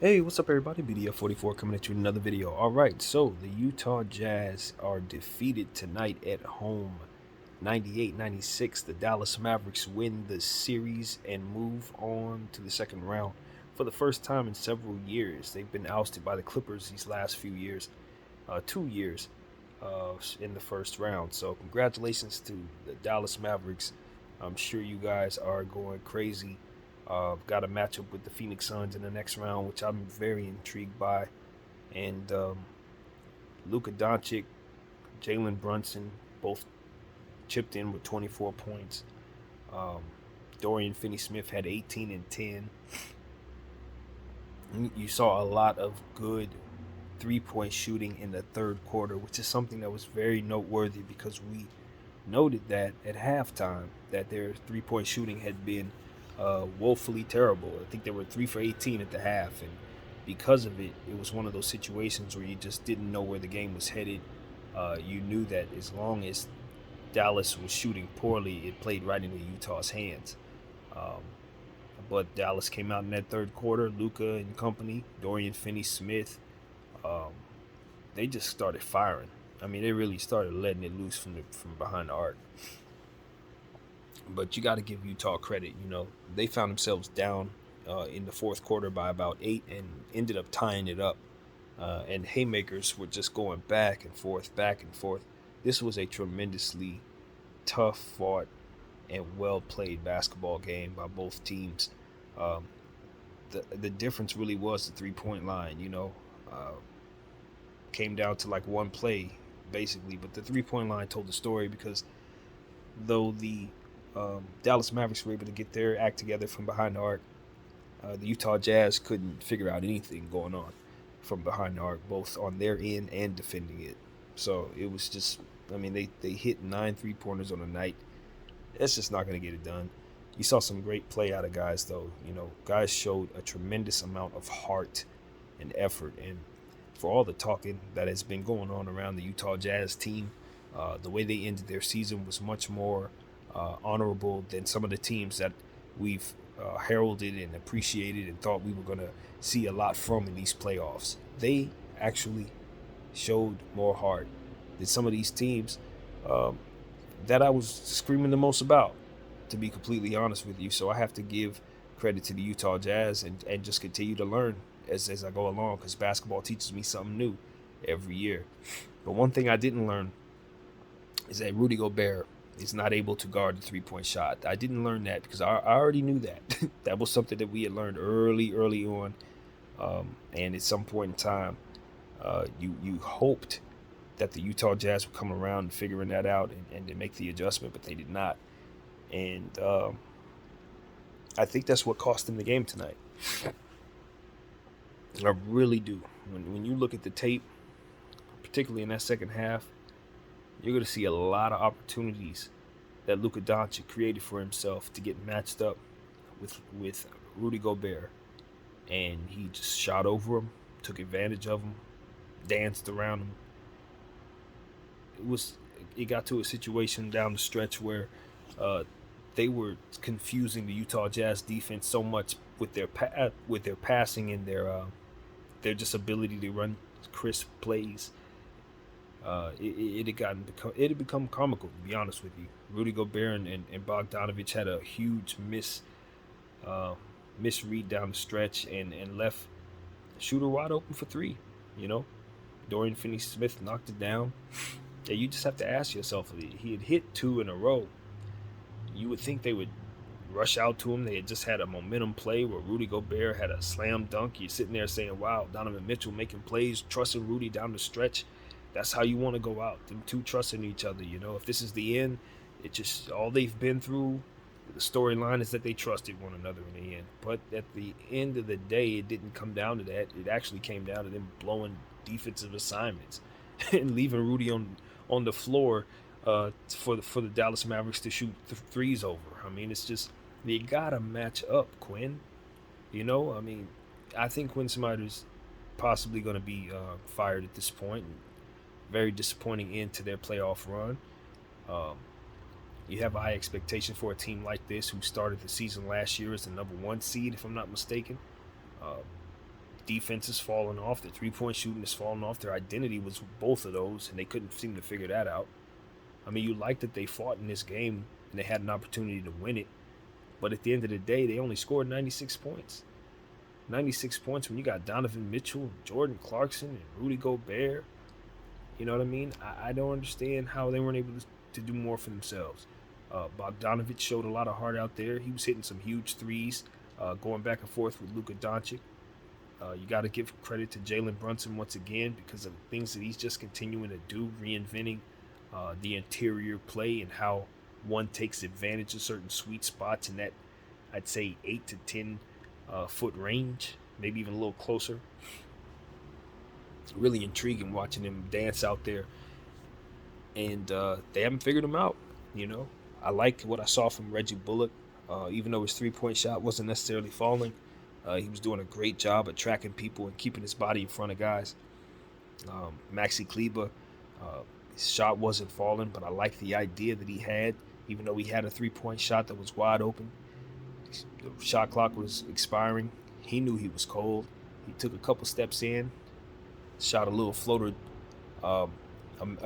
Hey, what's up, everybody? BDF44 coming at you with another video. All right, so the Utah Jazz are defeated tonight at home, 98-96. The Dallas Mavericks win the series and move on to the second round for the first time in several years. They've been ousted by the Clippers these last few years, 2 years in the first round. So congratulations to the Dallas Mavericks. I'm sure you guys are going crazy. Got a matchup with the Phoenix Suns in the next round, which I'm very intrigued by. And Luka Doncic, Jalen Brunson both chipped in with 24 points. Um, Dorian Finney-Smith had 18 and 10. You saw a lot of good three-point shooting in the third quarter, which is something that was very noteworthy because we noted that at halftime that their three-point shooting had been woefully terrible. I think they were 3 for 18 at the half, and because of it, it was one of those situations where you just didn't know where the game was headed. You knew that as long as Dallas was shooting poorly, it played right into Utah's hands. Um, but Dallas came out in that third quarter. Luka and company, Dorian Finney-Smith, um, they just started firing. I mean, they really started letting it loose from behind the arc. But you got to give Utah credit. They found themselves down in the fourth quarter by about 8 and ended up tying it up. And haymakers were just going back and forth, back and forth. This was a tremendously tough fought and well played basketball game by both teams. Um, the difference really was the 3-point line. Came down to like one play basically, but the 3-point line told the story because though the Dallas Mavericks were able to get their act together from behind the arc, the Utah Jazz couldn't figure out anything going on from behind the arc, both on their end and defending it. So it was just, I mean, they hit 9 3-pointers on the night. That's just not going to get it done. You saw some great play out of guys, though. Guys showed a tremendous amount of heart and effort. And for all the talking that has been going on around the Utah Jazz team, the way they ended their season was much more honorable than some of the teams that we've heralded and appreciated and thought we were going to see a lot from in these playoffs. They actually showed more heart than some of these teams that I was screaming the most about, to be completely honest with you. So I have to give credit to the Utah Jazz and just continue to learn as I go along, because basketball teaches me something new every year. But one thing I didn't learn is that Rudy Gobert is not able to guard the 3-point shot. I didn't learn that because I already knew that. That was something that we had learned early on. And at some point in time, you hoped that the Utah Jazz would come around and figuring that out and to make the adjustment, but they did not. And I think that's what cost them the game tonight. I really do. When you look at the tape, particularly in that second half, you're going to see a lot of opportunities that Luka Doncic created for himself to get matched up with Rudy Gobert. And he just shot over him, took advantage of him, danced around him. It got to a situation down the stretch where they were confusing the Utah Jazz defense so much with their passing and their just ability to run crisp plays. It had become comical, to be honest with you. Rudy Gobert and Bogdanovich had a huge misread down the stretch and left the shooter wide open for 3. Dorian Finney-Smith knocked it down. Yeah, you just have to ask yourself, he had hit 2 in a row. You would think they would rush out to him. They had just had a momentum play where Rudy Gobert had a slam dunk. You're sitting there saying, wow, Donovan Mitchell making plays, trusting Rudy down the stretch. That's how you want to go out. Them two trusting each other. If this is the end, it just all they've been through. The storyline is that they trusted one another in the end. But at the end of the day, it didn't come down to that. It actually came down to them blowing defensive assignments and leaving Rudy on the floor for the Dallas Mavericks to shoot threes over. I mean, it's just, you gotta match up, Quinn. I mean, I think Quinn Snyder's possibly going to be fired at this point. Very disappointing end to their playoff run. You have high expectation for a team like this who started the season last year as the number 1 seed, if I'm not mistaken. defense is falling off. The 3-point shooting is falling off. Their identity was both of those, and they couldn't seem to figure that out. I mean, you like that they fought in this game and they had an opportunity to win it, but at the end of the day, they only scored 96 points. 96 points when you got Donovan Mitchell, Jordan Clarkson, and Rudy Gobert. You know what I mean? I don't understand how they weren't able to do more for themselves. Bogdanovich showed a lot of heart out there. He was hitting some huge threes, going back and forth with Luka Doncic. You got to give credit to Jalen Brunson once again because of the things that he's just continuing to do, reinventing the interior play and how one takes advantage of certain sweet spots in that, I'd say, 8 to 10 foot range, maybe even a little closer. Really intriguing watching him dance out there, and they haven't figured him out. You know, I like what I saw from Reggie Bullock, even though his 3-point shot wasn't necessarily falling. He was doing a great job at tracking people and keeping his body in front of guys. Maxi Kleber, his shot wasn't falling, but I like the idea that he had, even though he had a 3-point shot that was wide open. The shot clock was expiring. He knew he was cold. He took a couple steps in, shot a little floater, a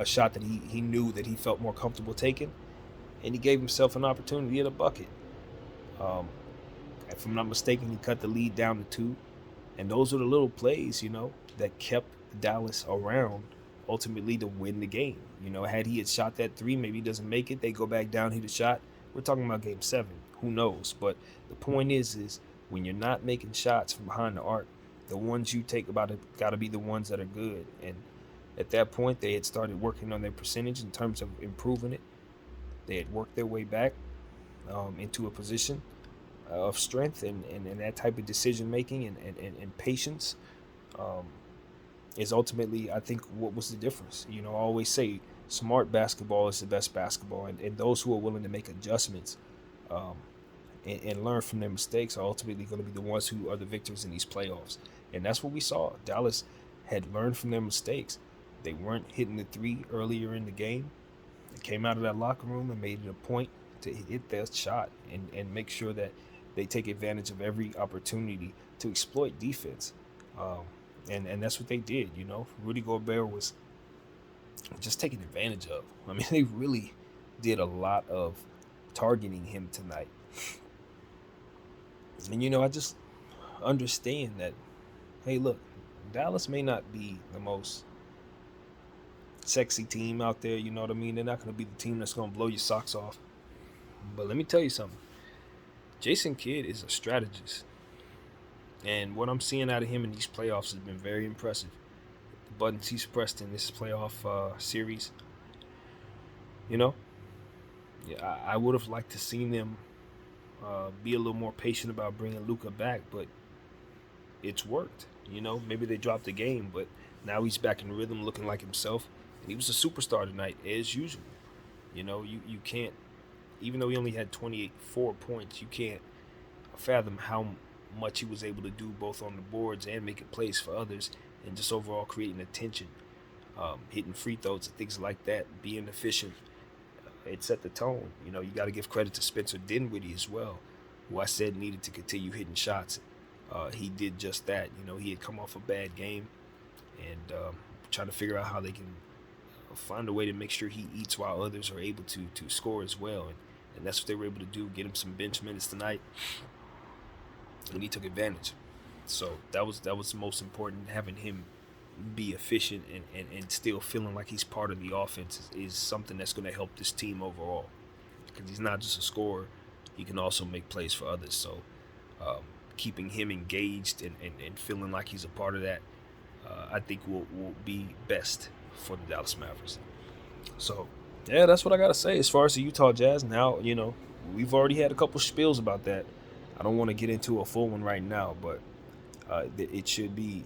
shot that he knew that he felt more comfortable taking, and he gave himself an opportunity at a bucket. If I'm not mistaken, he cut the lead down to 2, and those were the little plays, you know, that kept Dallas around ultimately to win the game. You know, had he had shot that 3, maybe he doesn't make it. They go back down, hit a shot. We're talking about Game 7. Who knows? But the point is when you're not making shots from behind the arc, the ones you take about it got to be the ones that are good. And at that point, they had started working on their percentage in terms of improving it. They had worked their way back into a position of strength and that type of decision making and patience is ultimately, I think, what was the difference. You know, I always say smart basketball is the best basketball, and those who are willing to make adjustments and learn from their mistakes are ultimately going to be the ones who are the victors in these playoffs. And that's what we saw. Dallas had learned from their mistakes. They weren't hitting the 3 earlier in the game. They came out of that locker room and made it a point to hit their shot and make sure that they take advantage of every opportunity to exploit defense. And that's what they did, you know. Rudy Gobert was just taken advantage of. I mean, they really did a lot of targeting him tonight. And, you know, I just understand that, hey, look, Dallas may not be the most sexy team out there, you know what I mean? They're not going to be the team that's going to blow your socks off. But let me tell you something. Jason Kidd is a strategist. And what I'm seeing out of him in these playoffs has been very impressive. The buttons he's pressed in this playoff series, you know, yeah, I would have liked to seen them be a little more patient about bringing Luka back, but it's worked. You know, maybe they dropped the game, but now he's back in rhythm, looking like himself. And he was a superstar tonight, as usual. You know, you can't, even though he only had 4 points, you can't fathom how much he was able to do both on the boards and making plays for others and just overall creating attention, hitting free throws and things like that, being efficient. It set the tone. You know, you got to give credit to Spencer Dinwiddie as well, who I said needed to continue hitting shots. He did just that. You know, he had come off a bad game and trying to figure out how they can find a way to make sure he eats while others are able to score as well. And that's what they were able to do, get him some bench minutes tonight. And he took advantage. So that was the most important, having him be efficient and still feeling like he's part of the offense is something that's going to help this team overall. Because he's not just a scorer, he can also make plays for others. So keeping him engaged and feeling like he's a part of that, I think will be best for the Dallas Mavericks. So, yeah, that's what I got to say as far as the Utah Jazz. Now, you know, we've already had a couple spiels about that. I don't want to get into a full one right now, but it should be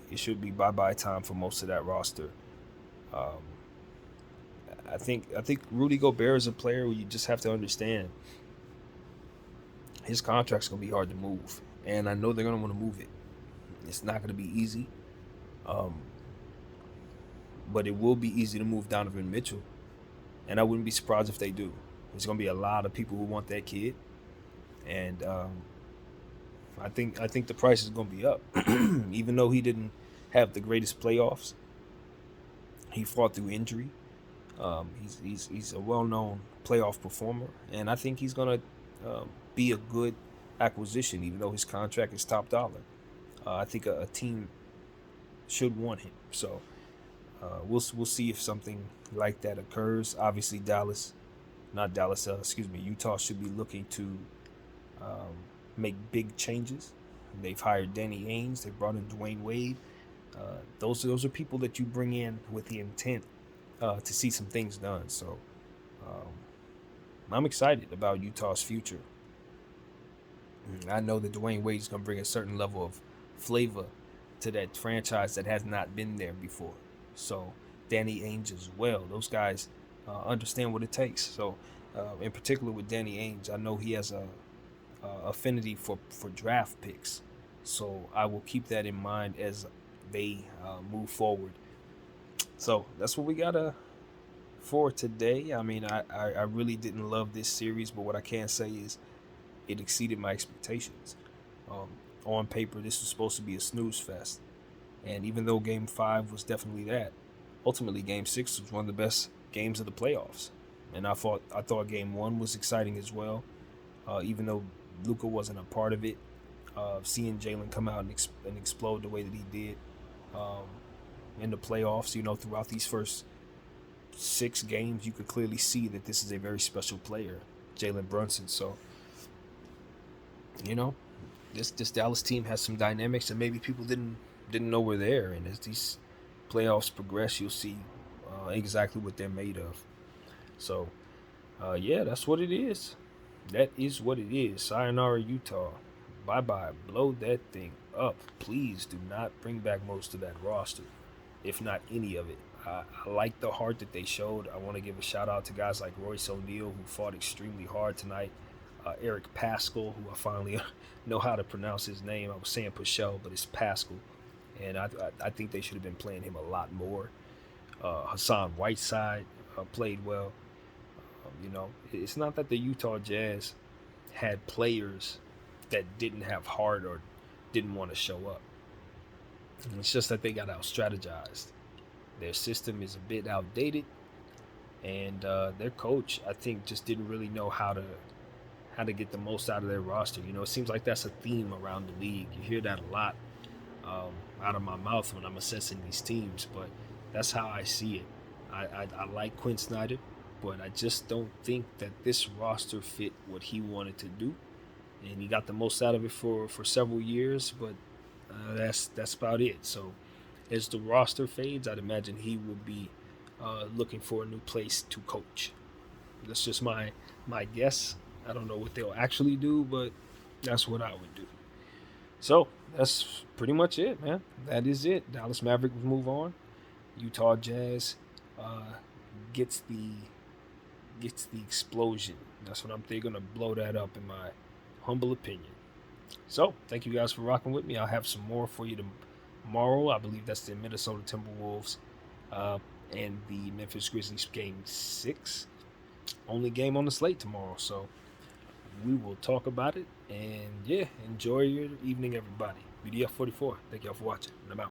bye-bye time for most of that roster. I think Rudy Gobert is a player who you just have to understand his contract's going to be hard to move, and I know they're going to want to move it. It's not going to be easy, but it will be easy to move Donovan Mitchell, and I wouldn't be surprised if they do. There's going to be a lot of people who want that kid, and I think the price is going to be up. Even though he didn't have the greatest playoffs, he fought through injury. He's a well-known playoff performer, and I think he's going to be a good acquisition, even though his contract is top dollar. I think a team should want him. So we'll see if something like that occurs. Obviously, Utah should be looking to um, make big changes. They've hired Danny Ainge. They brought in Dwayne Wade. Those are people that you bring in with the intent to see some things done. So um, I'm excited about Utah's future. I know that Dwayne Wade is going to bring a certain level of flavor to that franchise that has not been there before. So Danny Ainge as well. Those guys understand what it takes. So in particular with Danny Ainge, I know he has a affinity for draft picks. So I will keep that in mind as they move forward. So that's what we got for today. I mean, I really didn't love this series, but what I can say is it exceeded my expectations. Um, on paper, this was supposed to be a snooze fest. And even though Game 5 was definitely that, ultimately Game 6 was one of the best games of the playoffs. And I thought Game 1 was exciting as well, even though Luka wasn't a part of it. Seeing Jalen come out and explode the way that he did um, in the playoffs, throughout these first 6 games, you could clearly see that this is a very special player, Jalen Brunson. So, you know, this Dallas team has some dynamics that maybe people didn't know were there. And as these playoffs progress, you'll see exactly what they're made of. So, yeah, that's what it is. That is what it is. Sayonara, Utah. Bye-bye. Blow that thing up. Please do not bring back most of that roster, if not any of it. I like the heart that they showed. I want to give a shout-out to guys like Royce O'Neal, who fought extremely hard tonight. Eric Pascal, who I finally know how to pronounce his name. I was saying Paschal, but it's Pascal. And I think they should have been playing him a lot more. Hassan Whiteside played well. It's not that the Utah Jazz had players that didn't have heart or didn't want to show up. It's just that they got out strategized. Their system is a bit outdated, and their coach, I think, just didn't really know how to get the most out of their roster. It seems like that's a theme around the league. You hear that a lot out of my mouth when I'm assessing these teams, but that's how I see it. I like Quinn Snyder, but I just don't think that this roster fit what he wanted to do, and he got the most out of it for several years, but that's about it. So as the roster fades, I'd imagine he will be looking for a new place to coach. That's just my guess. I don't know what they'll actually do, but that's what I would do. So that's pretty much it, man. That is it. Dallas Mavericks move on. Utah Jazz gets the explosion. That's what they're gonna blow that up, in my humble opinion. So thank you guys for rocking with me. I'll have some more for you tomorrow. I believe that's the Minnesota Timberwolves and the Memphis Grizzlies Game 6. Only game on the slate tomorrow, so we will talk about it. And yeah, enjoy your evening, everybody. BDF 44. Thank y'all for watching. And I'm out.